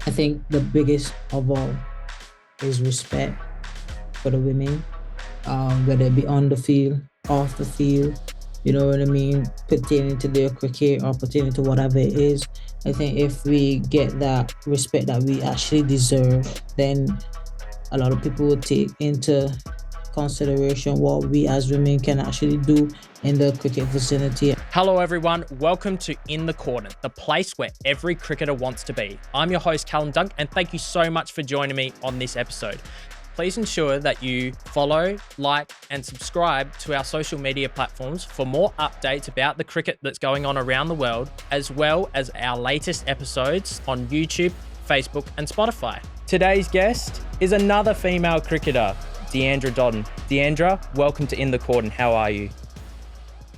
I think the biggest of all is respect for the women, whether it be on the field, off the field, you know what I mean, pertaining to their cricket or pertaining to whatever it is. I think if we get that respect that we actually deserve, then a lot of people will take into consideration what we as women can actually do in the cricket vicinity. Hello everyone, welcome to In the Corner, the place where every cricketer wants to be. I'm your host Callum Dunk and thank you so much for joining me on this episode. Please ensure that you follow, like and subscribe to our social media platforms for more updates about the cricket that's going on around the world, as well as our latest episodes on YouTube, Facebook and Spotify. Today's guest is another female cricketer, Deandra Dottin. Deandra, welcome to In the Corner. How are you?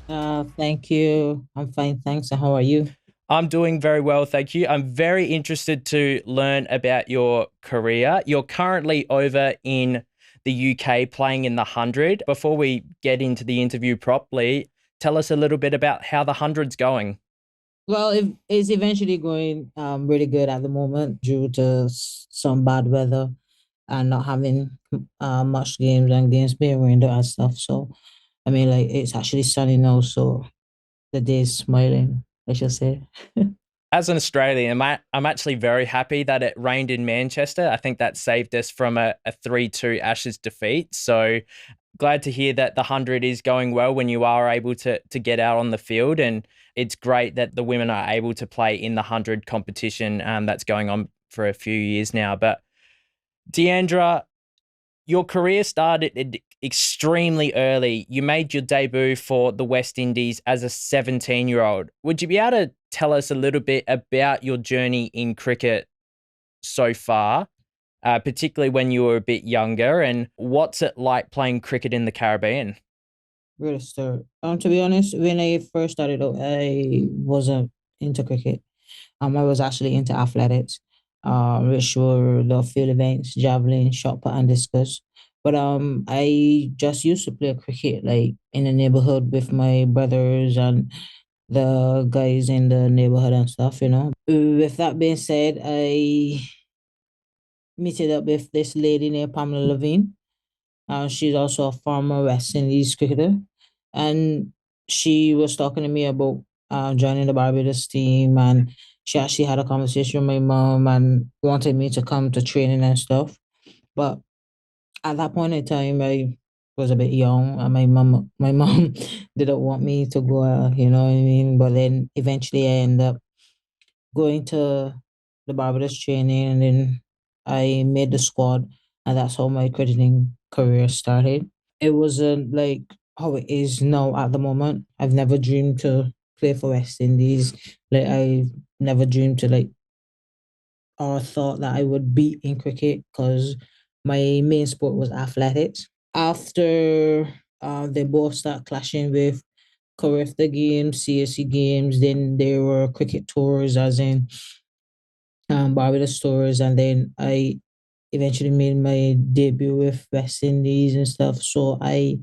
Thank you. I'm fine, thanks. And how are you? I'm doing very well, thank you. I'm very interested to learn about your career. You're currently over in the UK playing in the 100. Before we get into the interview properly, tell us a little bit about how the 100's going. Well, it's eventually going really good at the moment due to some bad weather and not having much games and games being rained out and stuff. So, I mean, like it's actually sunny now, so the day is smiling, I should say. As an Australian, I'm actually very happy that it rained in Manchester. I think that saved us from a 3-2 Ashes defeat. So glad to hear that the 100 is going well when you are able to get out on the field. And it's great that the women are able to play in the 100 competition that's going on for a few years now. But Deandra, your career started extremely early. You made your debut for the West Indies as a 17-year-old. Would you be able to tell us a little bit about your journey in cricket so far, particularly when you were a bit younger, and what's it like playing cricket in the Caribbean? Really start. To be honest, when I first started out, I wasn't into cricket. I was actually into athletics, which were the field events, javelin, shot put, and discus. But I just used to play cricket like in the neighborhood with my brothers and the guys in the neighborhood and stuff. With that being said, I meeted up with this lady named Pamela Levine. She's also a former West Indies cricketer, and she was talking to me about joining the Barbados team, and she actually had a conversation with my mom and wanted me to come to training and stuff. But at that point in time, I was a bit young, and my mom didn't want me to go. You know what I mean? But then eventually, I ended up going to the Barbados training, and then I made the squad, and that's how my cricketing career started. It wasn't like how it is now at the moment. I've never dreamed to play for West Indies. Like I never dreamed to like or thought that I would be in cricket because my main sport was athletics. After they both start clashing with Carifta games, CSC games, then there were cricket tours as in Barbados tours, and then I eventually made my debut with West Indies and stuff. So I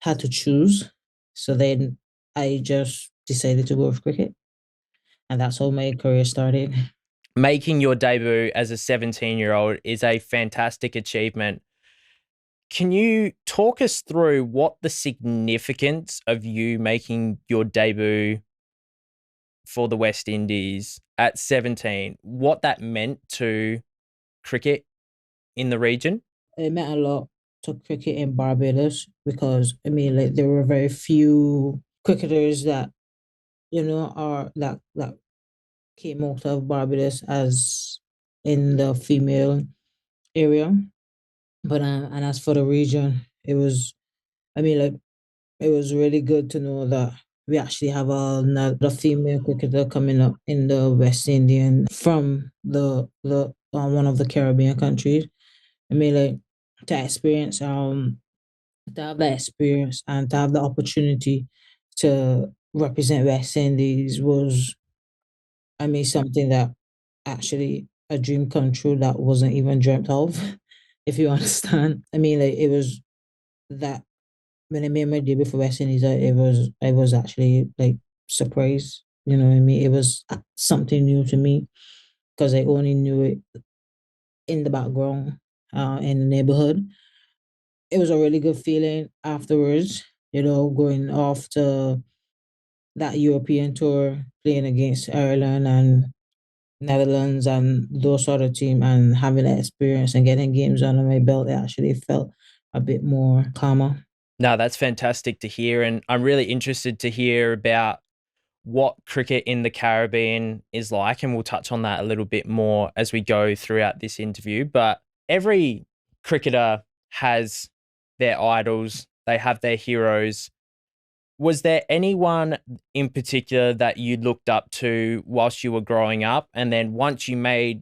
had to choose. So then I just decided to go with cricket, and that's how my career started. Making your debut as a 17-year-old is a fantastic achievement. Can you talk us through what the significance of you making your debut for the West Indies at 17, what that meant to cricket in the region? It meant a lot to cricket in Barbados because I mean, like there were very few cricketers that are that came out of Barbados as in the female area. But and as for the region, it was, I mean, like it was really good to know that we actually have another female cricketer coming up in the West Indian from the one of the Caribbean countries. I mean, like to have that experience and to have the opportunity to represent West Indies was, I mean, something that actually a dream come true that wasn't even dreamt of, if you understand. I mean, like it was that when I made my debut for West Indies, I was actually like surprised. You know what I mean? It was something new to me, because I only knew it in the background, in the neighborhood. It was a really good feeling afterwards, going off to that European tour, playing against Ireland and Netherlands and those sort of team, and having that experience and getting games under my belt. It actually felt a bit more calmer. No, that's fantastic to hear. And I'm really interested to hear about what cricket in the Caribbean is like. And we'll touch on that a little bit more as we go throughout this interview. But every cricketer has their idols, they have their heroes. Was there anyone in particular that you looked up to whilst you were growing up? And then once you made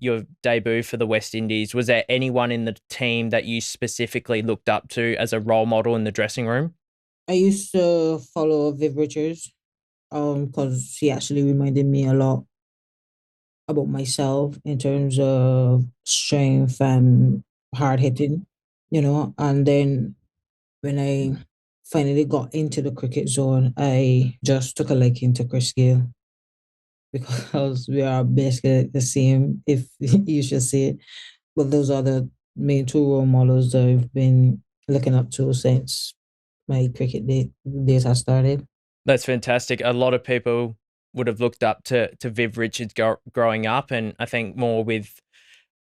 your debut for the West Indies, was there anyone in the team that you specifically looked up to as a role model in the dressing room? I used to follow Viv Richards, because he actually reminded me a lot about myself in terms of strength and hard hitting, and then when I finally got into the cricket zone, I just took a liking to Chris Gayle because we are basically the same, if you should say it. But those are the main two role models that I've been looking up to since my days have started. That's fantastic. A lot of people would have looked up to Viv Richards growing up, and I think more with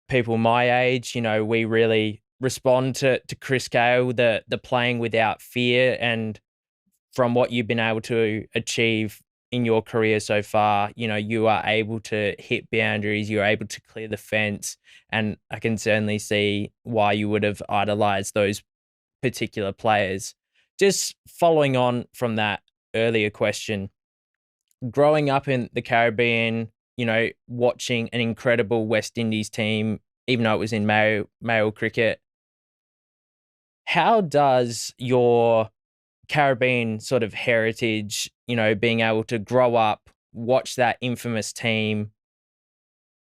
people my age, we really respond to Chris Gale, the playing without fear, and from what you've been able to achieve in your career so far, you are able to hit boundaries, you're able to clear the fence, and I can certainly see why you would have idolized those particular players. Just following on from that earlier question, growing up in the Caribbean, watching an incredible West Indies team, even though it was in male cricket, how does your Caribbean sort of heritage, being able to grow up, watch that infamous team,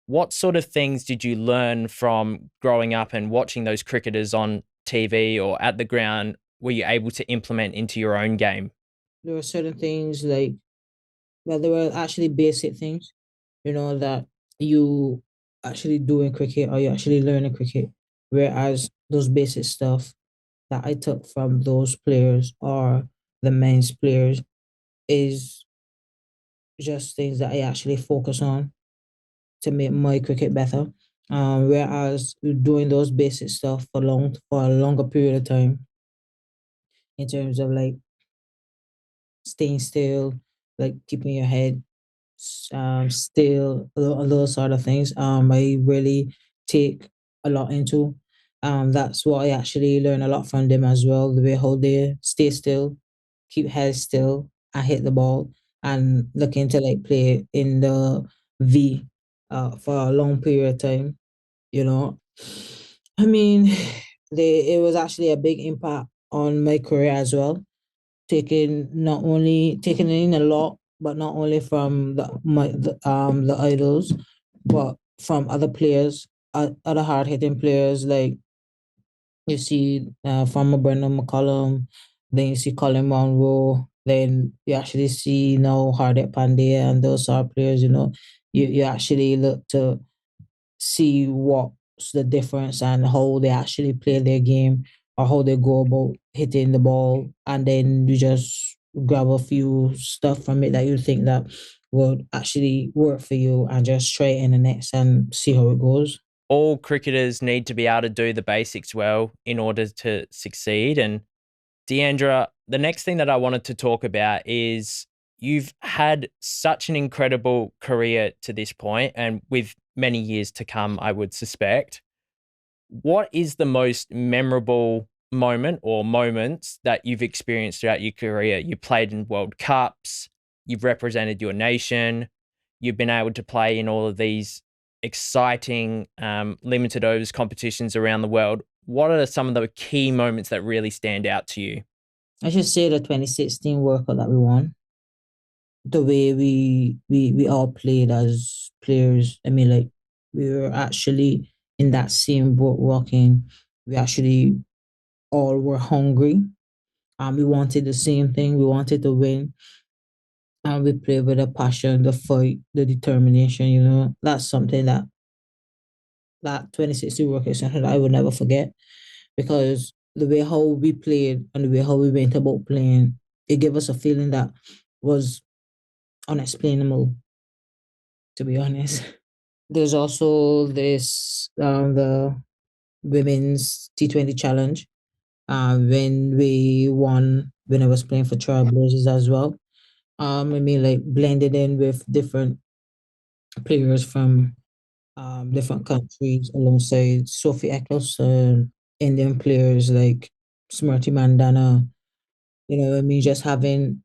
what sort of things did you learn from growing up and watching those cricketers on TV or at the ground were you able to implement into your own game? There were certain things like, well, there were actually basic things, that you actually do in cricket or you actually learn in cricket. Whereas those basic stuff that I took from those players or the men's players is just things that I actually focus on to make my cricket better. Whereas doing those basic stuff for a longer period of time, in terms of like staying still, like keeping your head still, those sort of things. I really take a lot into. That's what I actually learn a lot from them as well. The way how they stay still, keep head still, and hit the ball, and looking to like play in the V, for a long period of time. You know, I mean, it was actually a big impact on my career as well, taking in a lot, but not only from the idols, but from other players, other hard hitting players, like you see, from a Brendan McCullum, then you see Colin Monroe, then you actually see Hardik Pandya and those are players. You actually look to see what's the difference and how they actually play their game or how they go about hitting the ball, and then you just grab a few stuff from it that you think that would actually work for you and just try it in the next and see how it goes. All cricketers need to be able to do the basics well in order to succeed. And Deandra, the next thing that I wanted to talk about is you've had such an incredible career to this point and with many years to come, I would suspect. What is the most memorable moment or moments that you've experienced throughout your career? You played in World Cups, you've represented your nation, you've been able to play in all of these exciting limited overs competitions around the world. What are some of the key moments that really stand out to you? I should say the 2016 World Cup that we won, the way we all played as players. I mean, like, we were actually in that same boat walking. We actually all were hungry. We wanted the same thing. We wanted to win. And we play with the passion, the fight, the determination, That's something that 2016 work is something that I will never forget, because the way how we played and the way how we went about playing, it gave us a feeling that was unexplainable, to be honest. There's also this the women's T20 challenge. When we won, when I was playing for Trailblazers as well. I mean, like blended in with different players from different countries alongside Sophie Eccleston, Indian players like Smriti Mandana. I mean,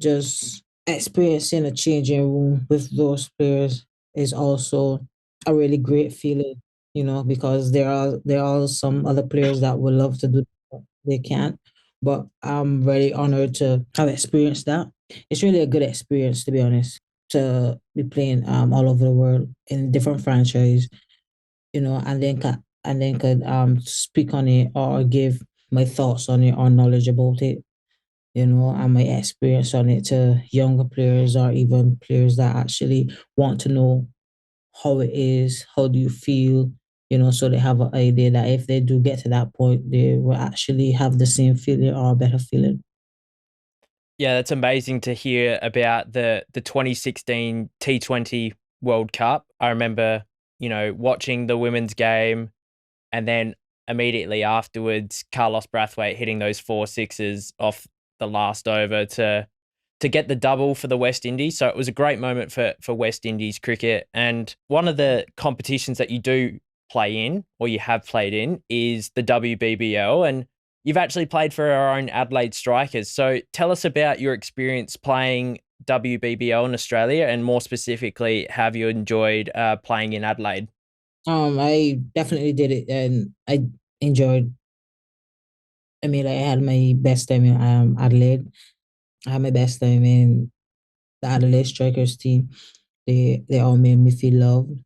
just experiencing a changing room with those players is also a really great feeling, because there are some other players that would love to do that. They can't. But I'm very honored to have experienced that. It's really a good experience, to be honest, to be playing all over the world in different franchise, and then could speak on it or give my thoughts on it or knowledge about it, and my experience on it to younger players or even players that actually want to know how it is, how do you feel, so they have an idea that if they do get to that point, they will actually have the same feeling or a better feeling. Yeah, that's amazing to hear about the 2016 T20 World Cup. I remember, watching the women's game, and then immediately afterwards, Carlos Brathwaite hitting those 4 sixes off the last over to get the double for the West Indies. So it was a great moment for West Indies cricket. And one of the competitions that you do play in, or you have played in, is the WBBL. And you've actually played for our own Adelaide Strikers. So tell us about your experience playing WBBL in Australia, and more specifically, have you enjoyed playing in Adelaide? I definitely did it, and I enjoyed. I mean, I had my best time in Adelaide. I had my best time in the Adelaide Strikers team. They all made me feel loved.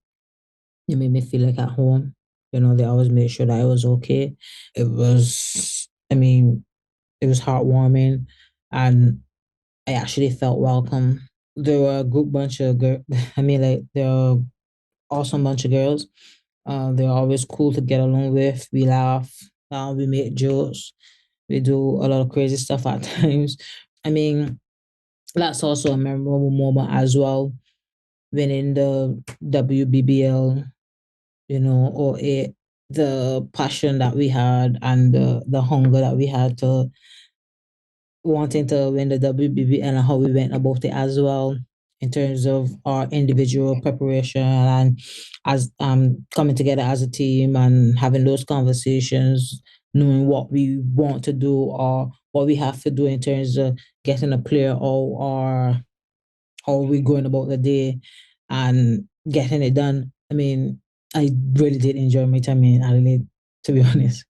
They made me feel like at home. They always made sure that I was okay. I mean, it was heartwarming, and I actually felt welcome. There were a good bunch of girls. I mean, like, they're an awesome bunch of girls. They're always cool to get along with. We laugh. We make jokes. We do a lot of crazy stuff at times. I mean, that's also a memorable moment as well. Winning the WBBL, or the passion that we had and the hunger that we had to wanting to win the WBBL, and how we went about it as well, in terms of our individual preparation and as coming together as a team and having those conversations, knowing what we want to do or what we have to do in terms of getting a player, or how we going about the day and getting it done. I mean, I really did enjoy my time in Adelaide, to be honest.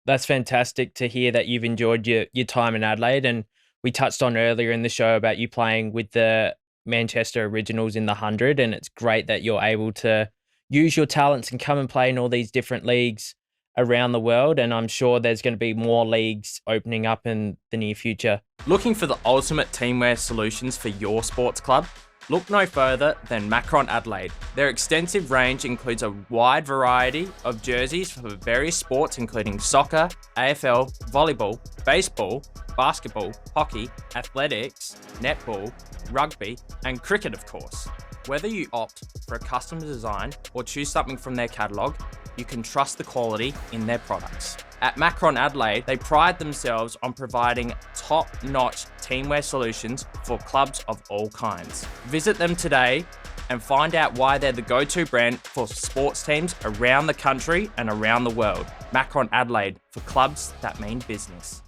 That's fantastic to hear that you've enjoyed your time in Adelaide. And we touched on earlier in the show about you playing with the Manchester Originals in the 100. And it's great that you're able to use your talents and come and play in all these different leagues around the world. And I'm sure there's going to be more leagues opening up in the near future. Looking for the ultimate teamwear solutions for your sports club? Look no further than Macron Adelaide. Their extensive range includes a wide variety of jerseys for various sports, including soccer, AFL, volleyball, baseball, basketball, hockey, athletics, netball, rugby, and cricket, of course. Whether you opt for a custom design or choose something from their catalogue, you can trust the quality in their products. At Macron Adelaide, they pride themselves on providing top-notch teamwear solutions for clubs of all kinds. Visit them today and find out why they're the go-to brand for sports teams around the country and around the world. Macron Adelaide, for clubs that mean business.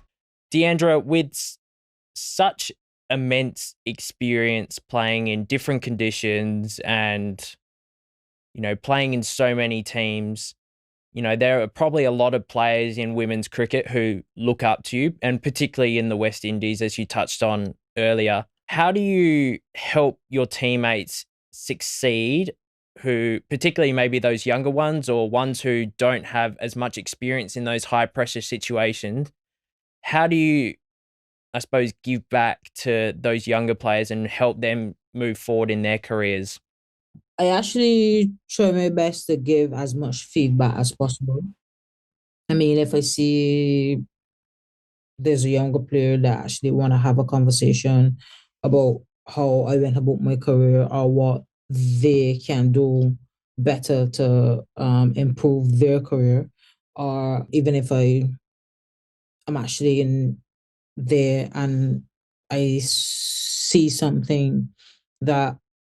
Deandra, with such immense experience playing in different conditions and, playing in so many teams, there are probably a lot of players in women's cricket who look up to you, and particularly in the West Indies, as you touched on earlier. How do you help your teammates succeed, who, particularly maybe those younger ones or ones who don't have as much experience in those high pressure situations? How do you I suppose, give back to those younger players and help them move forward in their careers? I actually try my best to give as much feedback as possible. I mean, if I see there's a younger player that actually want to have a conversation about how I went about my career or what they can do better to improve their career, or even if I'm actually in there and I see something that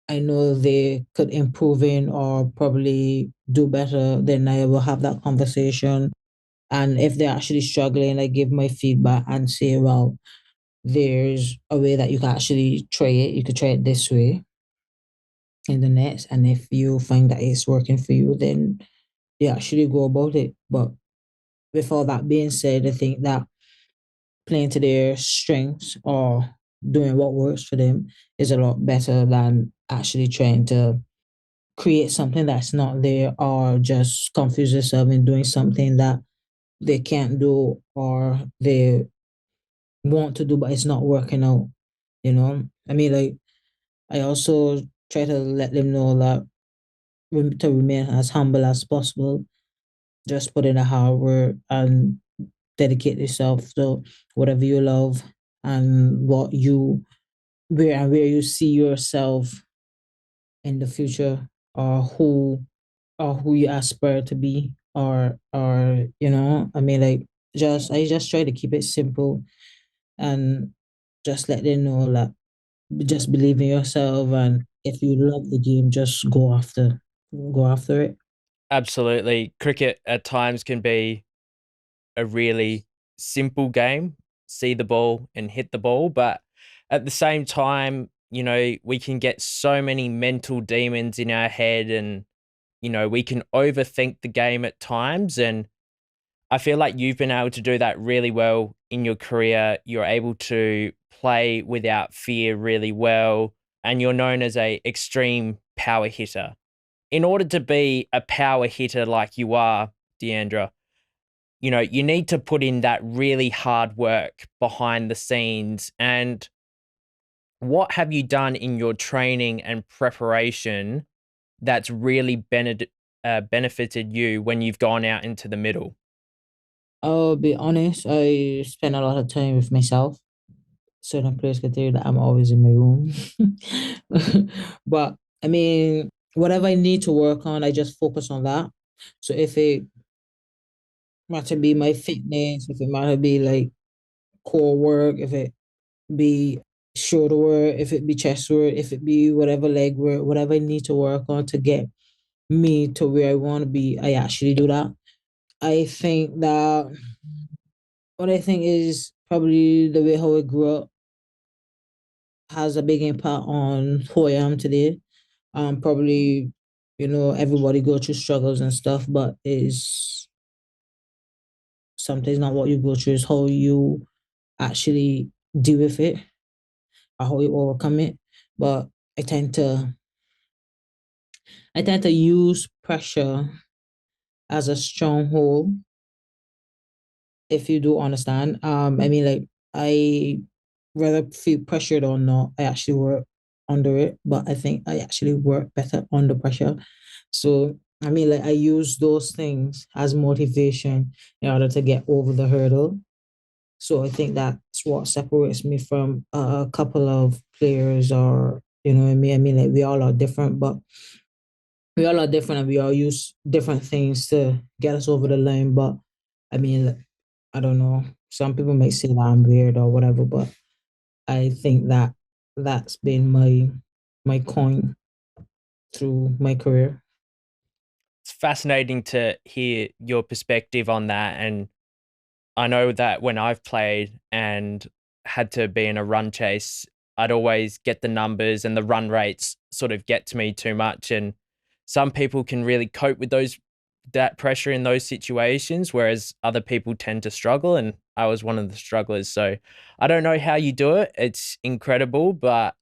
I know they could improve in or probably do better, then I will have that conversation. And if they're actually struggling, I give my feedback and say, well, there's a way that you can actually try it. You could try it this way in the nets. And if you find that it's working for you, then you actually go about it. But with all that being said, I think that playing to their strengths or doing what works for them is a lot better than actually trying to create something that's not there or just confuse yourself in doing something that they can't do or they want to do but it's not working out. I mean, like, I also try to let them know that to remain as humble as possible, just put in the hard work and dedicate yourself to whatever you love and where you see yourself in the future, or who you aspire to be, or I mean, like, I just try to keep it simple and just let them know that just believe in yourself, and if you love the game, just go after it. Absolutely. Cricket at times can be a really simple game, see the ball and hit the ball. But at the same time, we can get so many mental demons in our head and, we can overthink the game at times. And I feel like you've been able to do that really well in your career. You're able to play without fear really well. And you're known as a extreme power hitter. In order to be a power hitter like you are, Deandra, you need to put in that really hard work behind the scenes. And what have you done in your training and preparation that's really benefited you when you've gone out into the middle? I'll be honest, I spend a lot of time with myself. Certain players can tell you that I'm always in my room. But I mean, whatever I need to work on, I just focus on that. So if it matter be my fitness, if it matter be like core work, if it be shoulder work, if it be chest work, if it be whatever leg work, whatever I need to work on to get me to where I want to be, I actually do that. I think that what I think is probably the way how I grew up has a big impact on who I am today. Probably, everybody go through struggles and stuff, but is sometimes not what you go through, is how you actually deal with it or how you overcome it. But I tend to I tend to use pressure as a stronghold, if you do understand. I mean, like, I rather feel pressured or not, I actually work under it, but I think I actually work better under pressure. So I mean, like, I use those things as motivation in order to get over the hurdle. So I think that's what separates me from a couple of players, or what I mean. I mean, like, we all are different and we all use different things to get us over the line. But I mean, like, I don't know. Some people might say that I'm weird or whatever, but I think that that's been my coin through my career. It's fascinating to hear your perspective on that. And I know that when I've played and had to be in a run chase, I'd always get the numbers and the run rates sort of get to me too much. And some people can really cope with that pressure in those situations, whereas other people tend to struggle. And I was one of the strugglers. So I don't know how you do it. It's incredible, but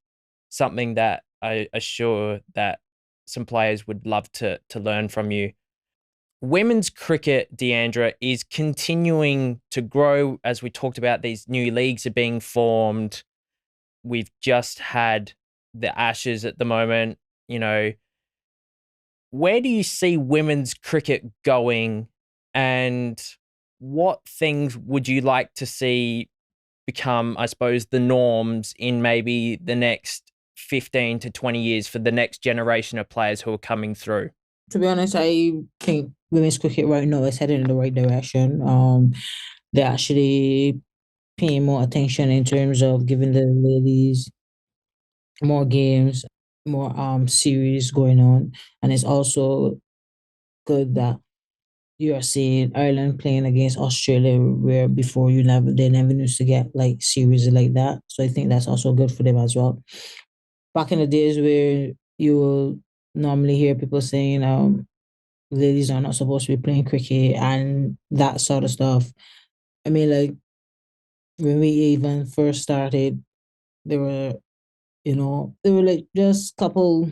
something that I assure that some players would love to learn from you. women's cricket, Deandra, is continuing to grow. As we talked about, these new leagues are being formed. We've just had the Ashes at the moment. You know, where do you see women's cricket going, and what things would you like to see become, I suppose, the norms in maybe the next 15 to 20 years for the next generation of players who are coming through? To be honest, I think women's cricket right now is headed in the right direction. They're actually paying more attention in terms of giving the ladies more games, more series going on, and it's also good that you are seeing Ireland playing against Australia, where before they never used to get like series like that. So I think that's also good for them as well. Back in the days where you will normally hear people saying ladies are not supposed to be playing cricket and that sort of stuff. I mean, like when we even first started, there were there were like just couple,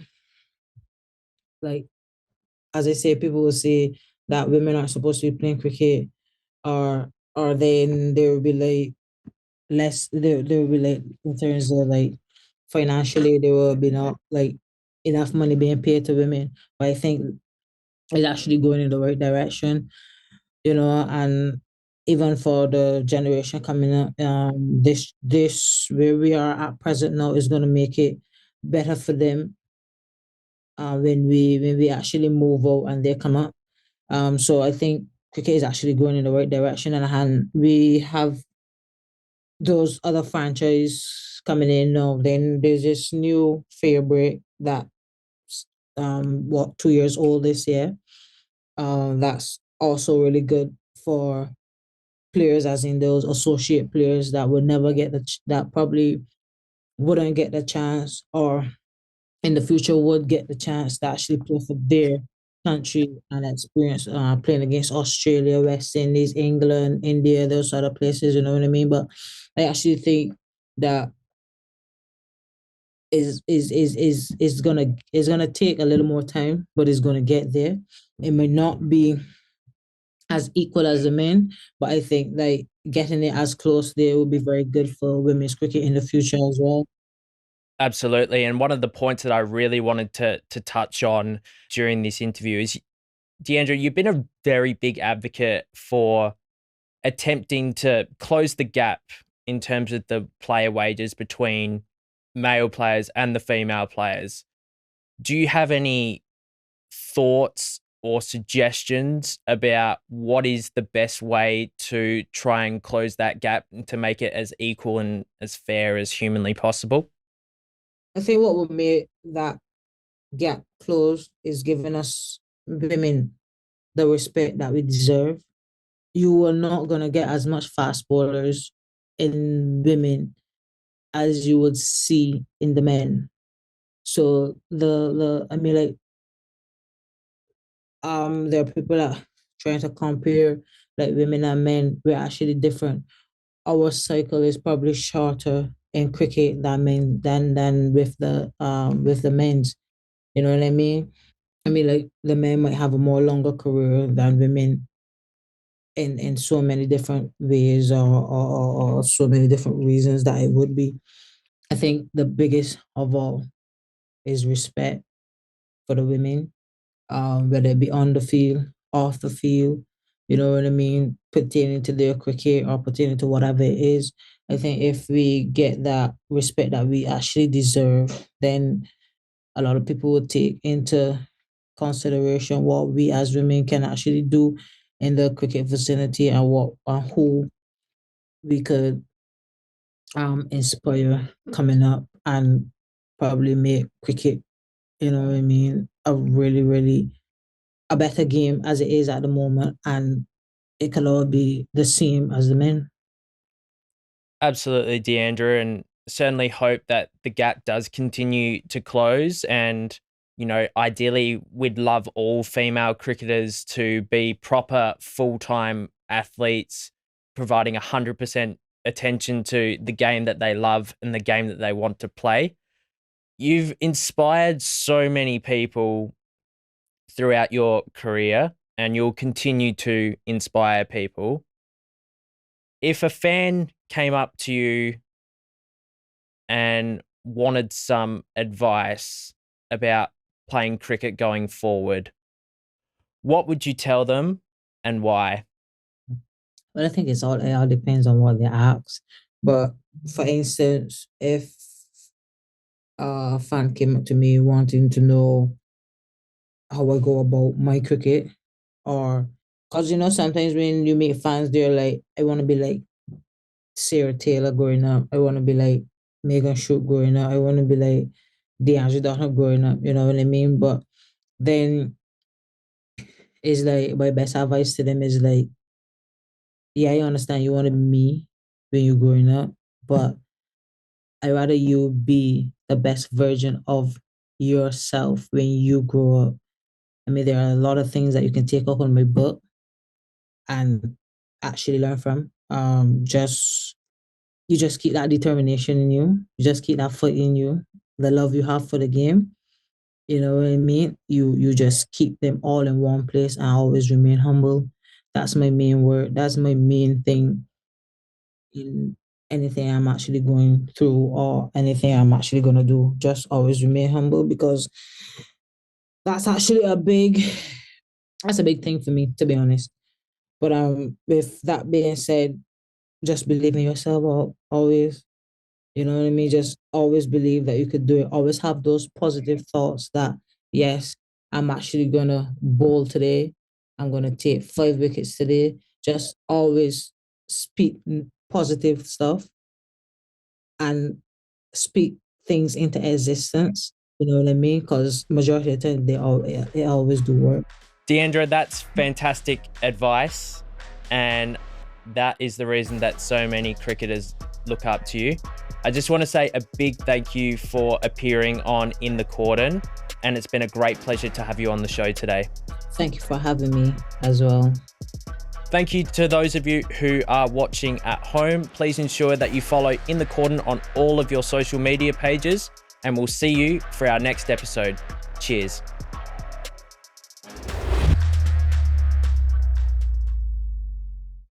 like, as I say, people will say that women aren't supposed to be playing cricket, or then there will be like there will be like in terms of like financially there will be not like enough money being paid to women. But I think it's actually going in the right direction, and even for the generation coming up, this where we are at present now is going to make it better for them, when we actually move out and they come up. So I think cricket is actually going in the right direction, and we have those other franchise coming in now. Then there's this new favorite that 2 years old this year. That's also really good for players, as in those associate players that would never get that probably wouldn't get the chance, or in the future would get the chance to actually play for their country and experience playing against Australia, West Indies, England, India, those sort of places. You know what I mean? But I actually think that is gonna take a little more time, but it's gonna get there. It may not be as equal as the men, but I think like getting it as close there will be very good for women's cricket in the future as well. Absolutely. And one of the points that I really wanted to touch on during this interview is, Deandra, you've been a very big advocate for attempting to close the gap in terms of the player wages between male players and the female players. Do you have any thoughts or suggestions about what is the best way to try and close that gap and to make it as equal and as fair as humanly possible? I think what will make that gap close is giving us women the respect that we deserve. You are not gonna get as much fast bowlers in women as you would see in the men. So the I mean, like, there are people that trying to compare like women and men. We're actually different. Our cycle is probably shorter in cricket than with the men's. You know what I mean? I mean, like the men might have a more longer career than women in so many different ways, or so many different reasons that it would be. I think the biggest of all is respect for the women, whether it be on the field, off the field, you know what I mean, pertaining to their cricket or pertaining to whatever it is. I think if we get that respect that we actually deserve, then a lot of people will take into consideration what we as women can actually do in the cricket vicinity, and what who we could inspire coming up, and probably make cricket, you know what I mean, a really, really a better game as it is at the moment, and it can all be the same as the men. Absolutely, Deandra, and certainly hope that the gap does continue to close. And, ideally, we'd love all female cricketers to be proper full time athletes, providing 100% attention to the game that they love and the game that they want to play. You've inspired so many people throughout your career. and you'll continue to inspire people. If a fan came up to you and wanted some advice about playing cricket going forward, what would you tell them and why? Well, I think it all depends on what they ask. But for instance, if a fan came up to me wanting to know how I go about my cricket, or because sometimes when you meet fans, they're like, I want to be like Sarah Taylor growing up. I want to be like Megan Shoot growing up. I want to be like Deandra Dottin growing up. You know what I mean? But then it's like my best advice to them is like, yeah, I understand you want to be me when you're growing up, but I rather you be the best version of yourself when you grow up. I mean, there are a lot of things that you can take up on my book and actually learn from. Just you just keep that determination in you. You just keep that foot in you. The love you have for the game. You know what I mean? You just keep them all in one place and always remain humble. That's my main word. That's my main thing in anything I'm actually going through or anything I'm actually gonna do. Just always remain humble because that's actually a big thing for me, to be honest. But with that being said, just believe in yourself always. You know what I mean? Just always believe that you could do it. Always have those positive thoughts that yes, I'm actually gonna bowl today. I'm gonna take 5 wickets today. Just always speak positive stuff and speak things into existence. You know what I mean? Because majority of the time they always do work. Deandra, that's fantastic advice. And that is the reason that so many cricketers look up to you. I just want to say a big thank you for appearing on In the Cordon. And it's been a great pleasure to have you on the show today. Thank you for having me as well. Thank you to those of you who are watching at home. Please ensure that you follow In the Cordon on all of your social media pages, and we'll see you for our next episode. Cheers.